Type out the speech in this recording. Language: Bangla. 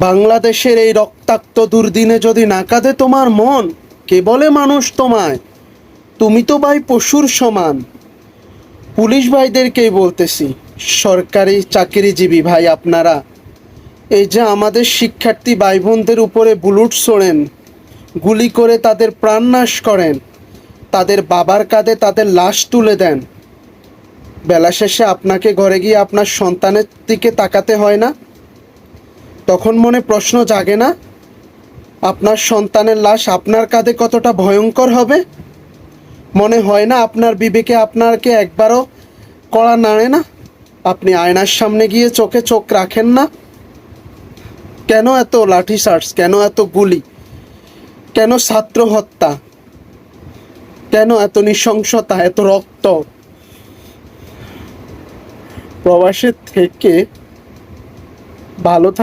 বাংলাদেশের এই রক্তাক্ত দুর্দিনে যদি না কাঁদে তোমার মন, কে বলে মানুষ তোমায়? তুমি তো ভাই পশুর সমান। পুলিশ ভাইদেরকেই বলতেছি, সরকারি চাকরিজীবী ভাই আপনারা, এই যে আমাদের শিক্ষার্থী ভাই বোনদের উপরে বুলেট ছোড়েন, গুলি করে তাদের প্রাণনাশ করেন, তাদের বাবার কাঁধে তাদের লাশ তুলে দেন, বেলা শেষে আপনাকে ঘরে গিয়ে আপনার সন্তানের দিকে তাকাতে হয় না? তখন মনে প্রশ্ন জাগে না, আপনার সন্তানের লাশ আপনার কাঁধে কতটা ভয়ঙ্কর হবে? মনে হয় না আপনার বিবেকে আপনাকে একবারও কড়া নাড়ে না? আপনি আয়নার সামনে গিয়ে চোখে চোখ রাখেন না? কেন এত লাঠিচার্জ, কেন এত গুলি, কেন ছাত্র হত্যা, কেন এত নৃশংসতা, এত রক্ত? প্রবাসের থেকে ভালো থাকা